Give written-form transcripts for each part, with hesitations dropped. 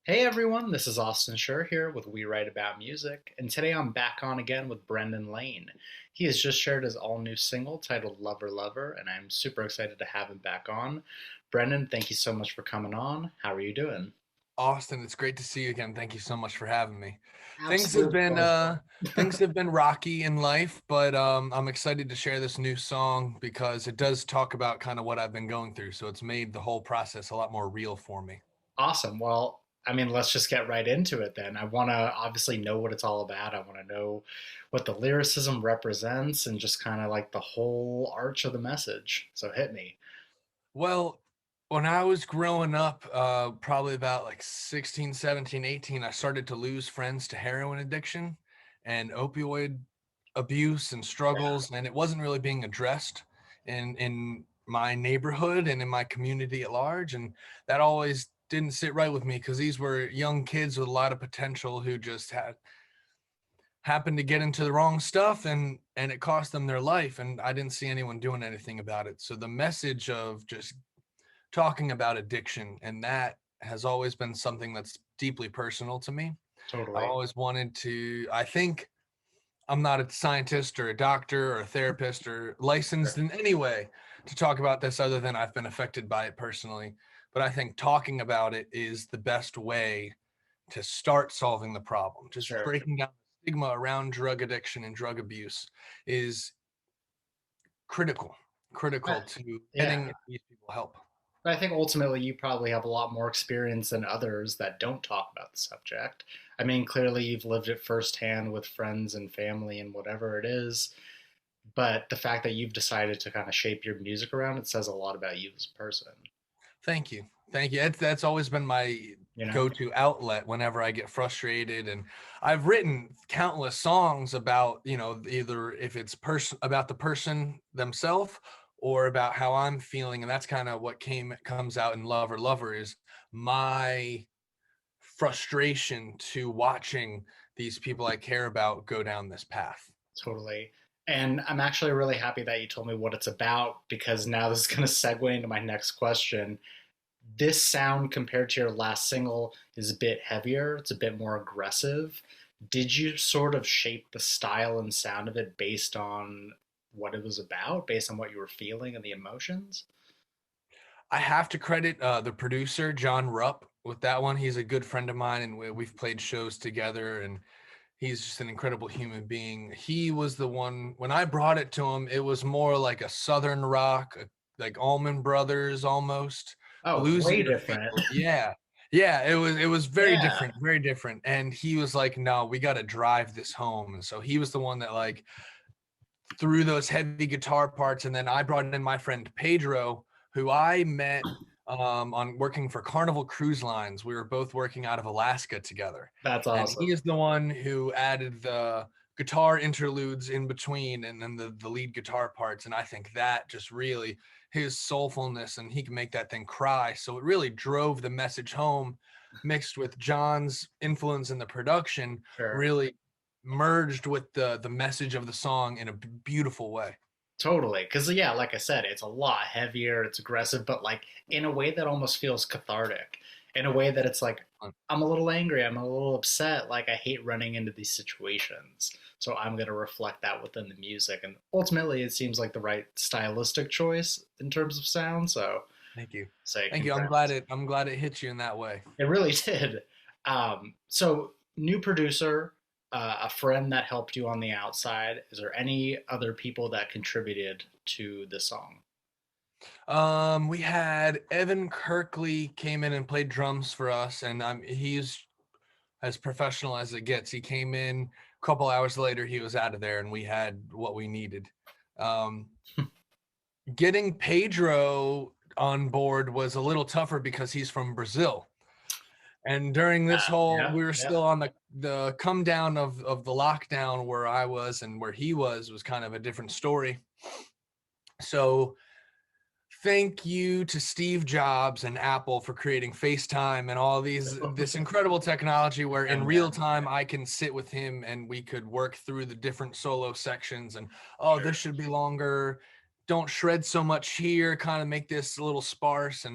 Hey everyone, this is Austin Schur here with We Write About Music, and today I'm back on again with Brendan Lane. He has just shared his all new single titled Lover Lover, and I'm super excited to have him back on. Brendan, thank you so much for coming on. How are you doing? Austin, it's great to see you again. Thank you so much for having me. Things have Absolute been pleasure. uh things have been rocky in life, but I'm excited to share this new song because it does talk about kind of what I've been going through. So it's made the whole process a lot more real for me. Awesome. Well, let's just get right into it then. I want to obviously know what it's all about. I want to know what the lyricism represents and just kind of like the whole arch of the message. So hit me. Well, when I was growing up, probably about like 16, 17, 18, I started to lose friends to heroin addiction and opioid abuse and struggles, and it wasn't really being addressed in my neighborhood and in my community at large. And that always didn't sit right with me because these were young kids with a lot of potential who just had happened to get into the wrong stuff and it cost them their life, and I didn't see anyone doing anything about it. So the message of just talking about addiction, and that has always been something that's deeply personal to me. I've Totally. always wanted to, I think I'm not a scientist or a doctor or a therapist or licensed in any way to talk about this other than I've been affected by it personally. But I think talking about it is the best way to start solving the problem. Just Sure. breaking down the stigma around drug addiction and drug abuse is critical, critical to Yeah. getting these people help. But I think ultimately you probably have a lot more experience than others that don't talk about the subject. Clearly you've lived it firsthand with friends and family and whatever it is, but the fact that you've decided to kind of shape your music around it says a lot about you as a person, Thank you. Thank you. That's always been my you know? go-to outlet whenever I get frustrated. And I've written countless songs about, either if it's person about the person themselves or about how I'm feeling. And that's kind of what comes out in Lover Lover is my frustration to watching these people I care about go down this path. Totally. And I'm actually really happy that you told me what it's about because now this is going to segue into my next question. This sound compared to your last single is a bit heavier, it's a bit more aggressive. Did you sort of shape the style and sound of it based on what it was about, based on what you were feeling and the emotions? I have to credit the producer, John Rupp, with that one. He's a good friend of mine, and we've played shows together, and he's just an incredible human being. He was the one, when I brought it to him, it was more like a Southern rock, like Allman Brothers almost, Oh, way bluesier different. feel. Yeah. Yeah, it was very Yeah. different, very different. And he was like, no, we got to drive this home. And so he was the one that like through those heavy guitar parts. And then I brought in my friend Pedro, who I met on working for Carnival Cruise Lines. We were both working out of Alaska together. That's And awesome. he is the one who added the guitar interludes in between and then the lead guitar parts. And I think that just really his soulfulness, and he can make that thing cry. So it really drove the message home, mixed with John's influence in the production, Sure. really merged with the message of the song in a beautiful way. Totally. Because, yeah, like I said, it's a lot heavier, it's aggressive, but like in a way that almost feels cathartic, in a way that it's like, I'm a little angry, I'm a little upset, like I hate running into these situations. So I'm going to reflect that within the music. And ultimately, it seems like the right stylistic choice in terms of sound. So, Thank you. say Thank you. congrats. I'm glad it hit you in that way. It really did. So, new producer, a friend that helped you on the outside. Is there any other people that contributed to the song? We had Evan Kirkley came in and played drums for us, and he's as professional as it gets. He came in a couple hours later, he was out of there, and we had what we needed. Um, Getting Pedro on board was a little tougher because he's from Brazil. And during this whole, Yeah, we were yeah. still on the come down of the lockdown where I was and where he was kind of a different story. So thank you to Steve Jobs and Apple for creating FaceTime and all this incredible technology where Oh, in yeah, real time I can sit with him and we could work through the different solo sections and oh, sure. this should be longer. Don't shred so much here, kind of make this a little sparse,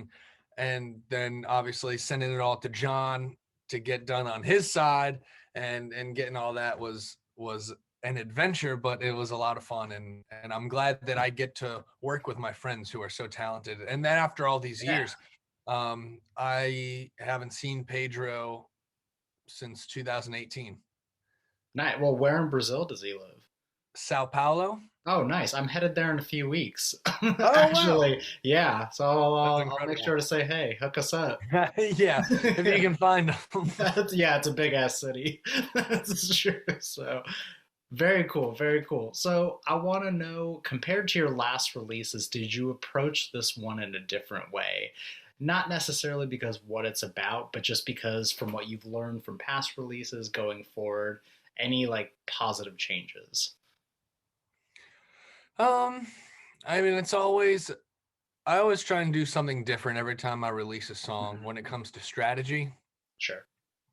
and then obviously sending it all to John. to get done on his side, and getting all that was an adventure, but it was a lot of fun, and I'm glad that I get to work with my friends who are so talented. And then after all these Yeah. years, I haven't seen Pedro since 2018. Nice. Well, where in Brazil does he live? Sao Paulo. Oh, nice. I'm headed there in a few weeks. Oh wow, Actually, yeah. So I'll, that's I'll make sure incredible. to say, hey, hook us up. Yeah, if you can find them. Yeah, it's a big ass city. That's true. So very cool, very cool. So I want to know, compared to your last releases, did you approach this one in a different way? Not necessarily because what it's about, but just because from what you've learned from past releases going forward, any like positive changes? um, I mean, I always try and do something different every time I release a song Mhm. when it comes to strategy. Sure,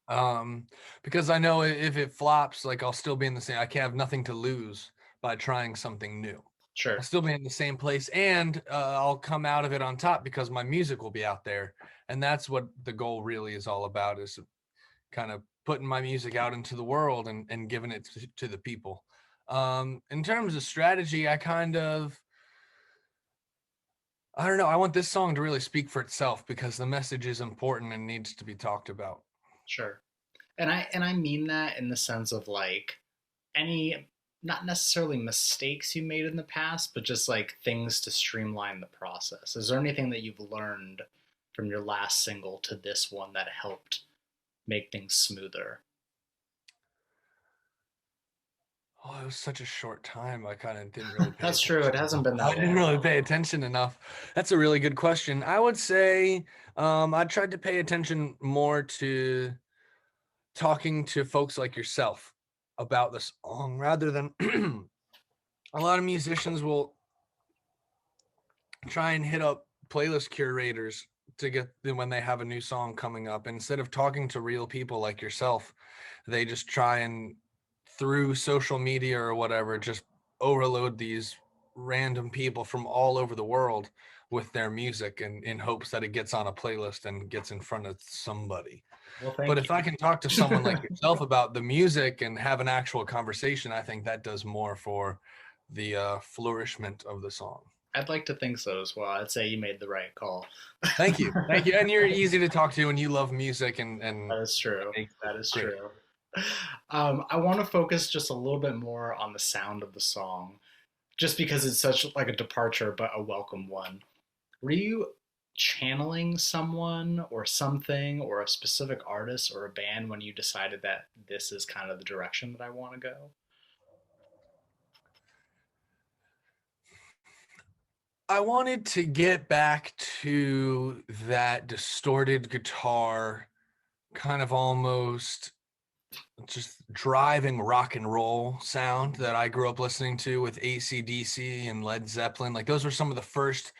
Um, because I know if it flops, like I'll still be in the same. I can have nothing to lose by trying something new. I'll sure. still be in the same place, and I'll come out of it on top because my music will be out there, and that's what the goal really is all about: is kind of putting my music out into the world and giving it to the people. In terms of strategy, I don't know. I want this song to really speak for itself because the message is important and needs to be talked about. Sure. And I mean that in the sense of like any, not necessarily mistakes you made in the past, but just like things to streamline the process. Is there anything that you've learned from your last single to this one that helped make things smoother? Oh, it was such a short time. I kind of didn't really pay That's true. It attention hasn't enough. been I that didn't long. really pay attention enough. That's a really good question. I would say I tried to pay attention more to talking to folks like yourself about the song rather than a lot of musicians will try and hit up playlist curators to get them when they have a new song coming up. Instead of talking to real people like yourself, they just try and through social media or whatever, just overload these random people from all over the world with their music and in hopes that it gets on a playlist and gets in front of somebody. Well, But thank if I you. can talk to someone like yourself about the music and have an actual conversation, I think that does more for the flourishment of the song. I'd like to think so as well. I'd say you made the right call. Thank you. Thank you. And you're easy to talk to and you love music and That is that true. makes it That is great. true. I want to focus just a little bit more on the sound of the song, just because it's such like a departure, but a welcome one. Were you channeling someone or something or a specific artist or a band when you decided that this is kind of the direction that I want to go? I wanted to get back to that distorted guitar, kind of almost just driving rock and roll sound that I grew up listening to with AC/DC and Led Zeppelin. Like those were some of the first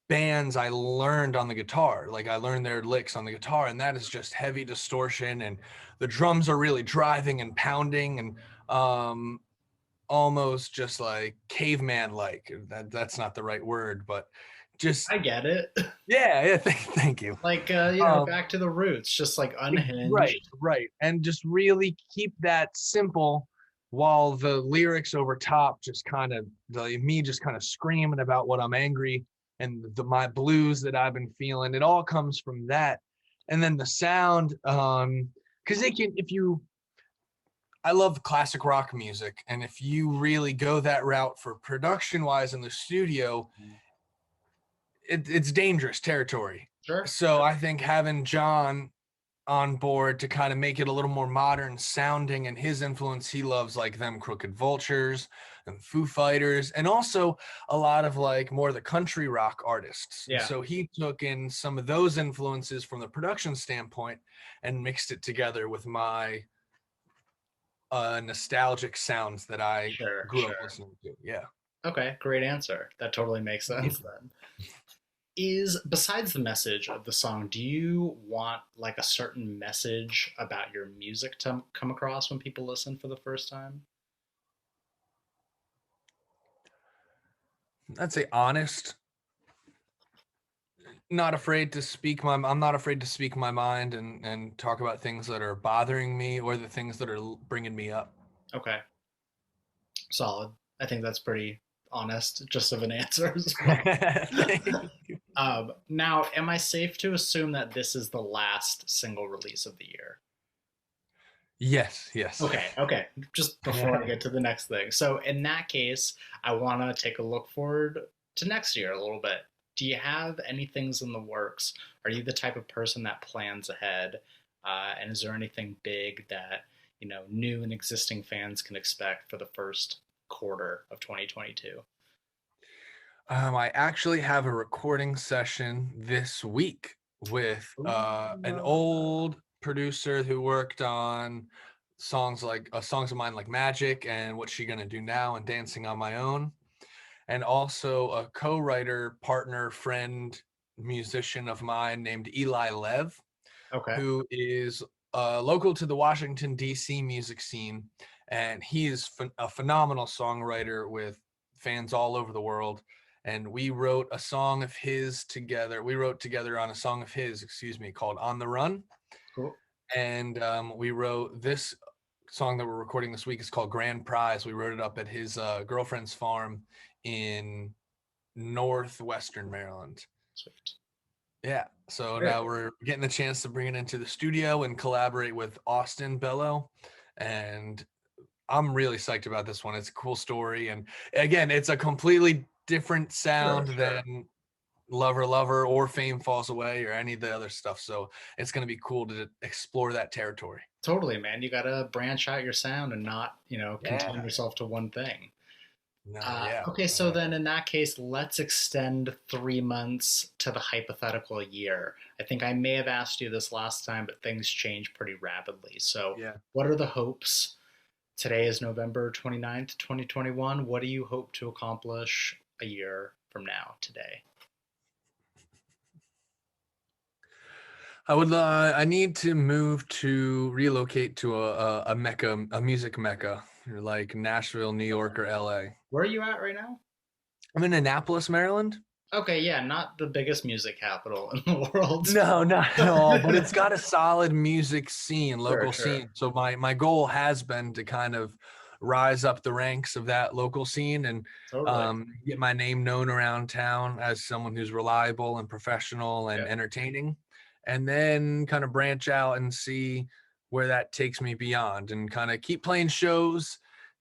bands I learned on the guitar. Like I learned their licks on the guitar, and that is just heavy distortion, and the drums are really driving and pounding and almost just like caveman like. That's not the right word, but just I get it. yeah. Thank you. Like, Um, back to the roots, just like unhinged. right, and just really keep that simple while the lyrics over top just kind of me just kind of screaming about what I'm angry and my blues that I've been feeling. It all comes from that, and then the sound, because they can if you I love classic rock music, and if you really go that route for production wise in the studio, it's dangerous territory. Sure, So sure. I think having John on board to kind of make it a little more modern sounding and his influence, he loves like them Crooked Vultures and Foo Fighters and also a lot of like more the country rock artists. Yeah, So he took in some of those influences from the production standpoint and mixed it together with my nostalgic sounds that I sure, grew up sure. listening to. Yeah. Okay, great answer. That totally makes Yeah. sense then. Is besides the message of the song, do you want like a certain message about your music to come across when people listen for the first time? I'd say honest, not afraid to speak my I'm not afraid to speak my mind and talk about things that are bothering me or the things that are bringing me up. Okay, solid. I think that's pretty honest, just of an answer as well. Thank you. Now, am I safe to assume that this is the last single release of the year? Yes, yes. Okay, okay. Just before I get to the next thing. So, in that case, I want to take a look forward to next year a little bit. Do you have any things in the works? Are you the type of person that plans ahead? And is there anything big that, new and existing fans can expect for the first quarter of 2022? I actually have a recording session this week with an Ooh. old producer who worked on songs of mine like Magic and What's She Gonna Do Now and Dancing on My Own, and also a co-writer, partner, friend, musician of mine named Eli Lev, Okay, who is local to the Washington, D.C. music scene. And he is a phenomenal songwriter with fans all over the world. And we wrote a song of his together. We wrote together on a song of his, excuse me, called On the Run. cool. And we wrote this song that we're recording this week is called Grand Prize. We wrote it up at his girlfriend's farm in northwestern Maryland. Sweet. Yeah. So Very now cool. we're getting a chance to bring it into the studio and collaborate with Austin Bello. And I'm really psyched about this one. It's a cool story. And again, it's a completely different Sure, sound sure. than Lover Lover or Fame Falls Away or any of the other stuff. So it's going to be cool to explore that territory. Totally, man. You got to branch out your sound and not, contain Yeah. yourself to one thing. No, yeah. Okay, so then in that case, let's extend 3 months to the hypothetical year. I think I may have asked you this last time, but things change pretty rapidly. So, Yeah. what are the hopes? Today is November 29th, 2021. What do you hope to accomplish a year from now, today? I need to relocate to a mecca, a music mecca, like Nashville, New Okay. York, or LA. Where are you at right now? I'm in Annapolis, Maryland. Okay, yeah, not the biggest music capital in the world. No, not at all, but it's got a solid music scene, Sure, local sure. scene. So my goal has been to kind of rise up the ranks of that local scene and Totally. get my name known around town as someone who's reliable and professional and Yeah. entertaining, and then kind of branch out and see where that takes me beyond, and kind of keep playing shows,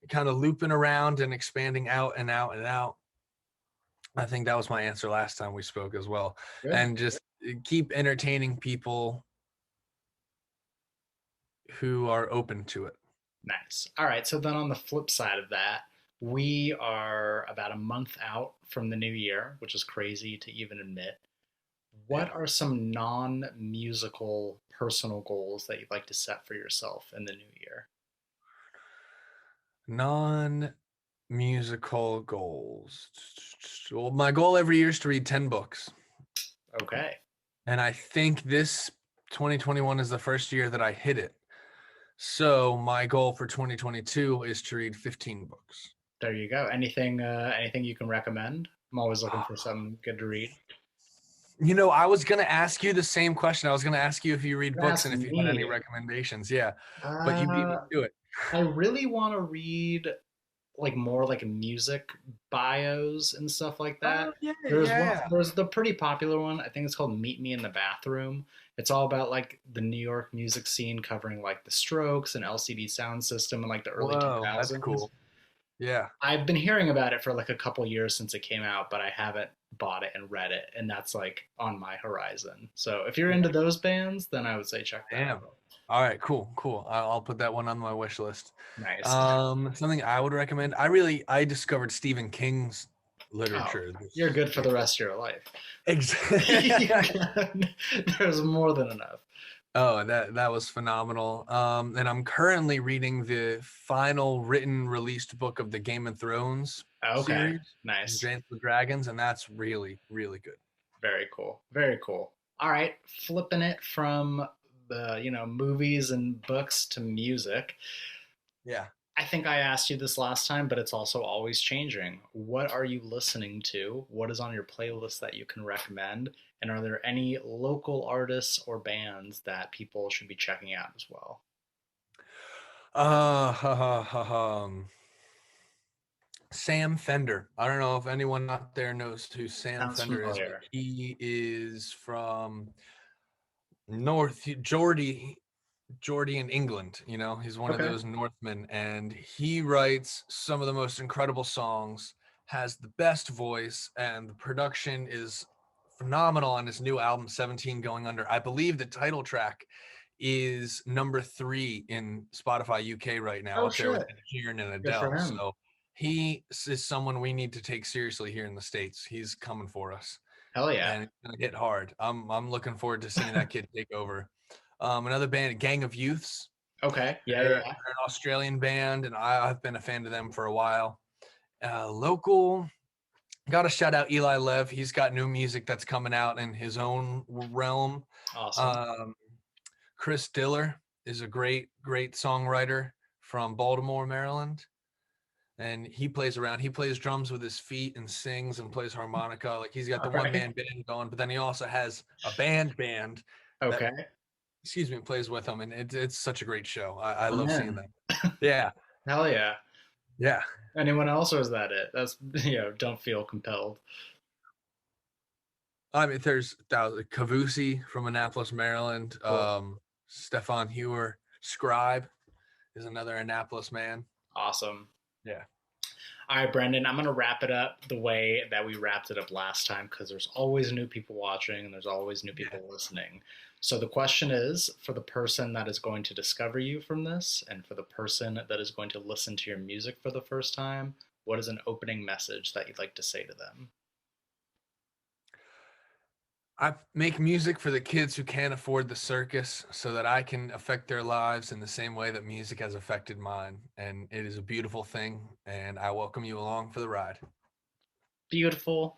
kind of looping around and expanding out and out and out. I think that was my answer last time we spoke as well. Good. And just keep entertaining people who are open to it. Nice. All right. So then on the flip side of that, we are about a month out from the new year, which is crazy to even admit. Yeah. What are some non musical personal goals that you'd like to set for yourself in the new year? Non musical goals. Well, my goal every year is to read 10 books. Okay. And I think this 2021 is the first year that I hit it. So my goal for 2022 is to read 15 books. There you go. Anything you can recommend? I'm always looking for something good to read. I was going to ask you the same question. I was going to ask you if you read books Ask and if you had any me. recommendations. Yeah. But you beat me Uh, to it. I really want to read like more like music bios and stuff like that. Oh, yeah, There's one yeah. there's the pretty popular one. I think it's called Meet Me in the Bathroom. It's all about like the New York music scene covering like the Strokes and LCD Sound System in like the early Whoa, that's 2000s. cool. Yeah. I've been hearing about it for like a couple years since it came out, but I haven't bought it and read it, and that's like on my horizon. So if you're into those bands, then I would say check that Damn. out. All right, cool, cool. I'll put that one on my wish list. Nice. Something I would recommend. I discovered Stephen King's Oh, literature you're this good for year. the rest of your life. Exactly. There's more than enough. Oh, that was phenomenal. And I'm currently reading the final written released book of the Game of Thrones Okay, series, nice. Dance with Dragons, and that's really, really good. Very cool. Very cool. All right, flipping it from the movies and books to music. Yeah. I think I asked you this last time, but it's also always changing. What are you listening to? What is on your playlist that you can recommend? And are there any local artists or bands that people should be checking out as well? Ha, ha, ha, ha. Sam Fender. I don't know if anyone out there knows who Sam Sounds Fender is, but familiar. he is from North Geordie in England. You know, he's one of Okay. those Northmen, and he writes some of the most incredible songs, has the best voice, and the production is phenomenal on his new album 17 Going Under. I believe the title track is number 3 in Spotify UK right now, Oh up there with shit. Ed Sheeran and Good for Adele. him. So he is someone we need to take seriously here in the States. He's coming for us Hell yeah. and it's gonna hit hard. I'm looking forward to seeing that kid take over. Another band, Gang of Youths. Okay. Yeah, They're yeah, an Australian band, and I've been a fan of them for a while. Local, got to shout out Eli Lev. He's got new music that's coming out in his own realm. yeah. Awesome. Um, Chris Diller is a great songwriter from Baltimore, Maryland. And he plays around. He plays drums with his feet and sings and plays harmonica. Like he's got All the one right. man band going, but then he also has a band that, Okay. excuse me, plays with him, and it's such a great show. I I'm love seeing in. that. Yeah, Hell yeah. yeah. Anyone else, or is that it? That's don't feel compelled. I mean, there's Cavusi from Annapolis, Maryland. Cool. Stefan Hewer, Scribe is another Annapolis man. Awesome. Yeah. All right, Brendan, I'm going to wrap it up the way that we wrapped it up last time because there's always new people watching and there's always new Yeah. people listening. So the question is for the person that is going to discover you from this and for the person that is going to listen to your music for the first time, what is an opening message that you'd like to say to them? I make music for the kids who can't afford the circus so that I can affect their lives in the same way that music has affected mine. And it is a beautiful thing. And I welcome you along for the ride. Beautiful.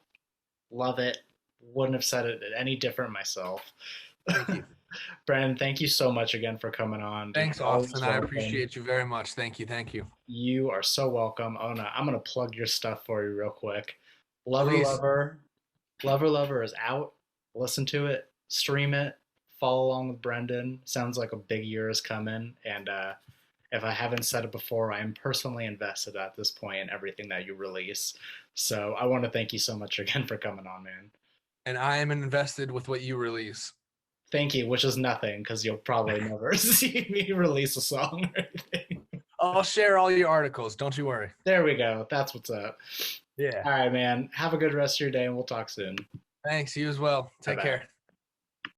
Love it. Wouldn't have said it any different myself. Thank you. Brendan, thank you so much again for coming on, dude. Thanks, You're always Austin. I welcome. appreciate you very much. Thank you. Thank you. You are so welcome. Oh no, I'm gonna plug your stuff for you real quick. Lover Please. Lover, Lover Lover is out. Listen to it, stream it, follow along with Brendan. Sounds like a big year is coming, and if I haven't said it before, I am personally invested at this point in everything that you release. So I want to thank you so much again for coming on, man. And I am invested with what you release. Thank you, which is nothing because you'll probably never see me release a song or anything. I'll share all your articles. Don't you worry. There we go. That's what's up. Yeah. All right, man. Have a good rest of your day, and we'll talk soon. Thanks. You as well. Bye Take bye. care.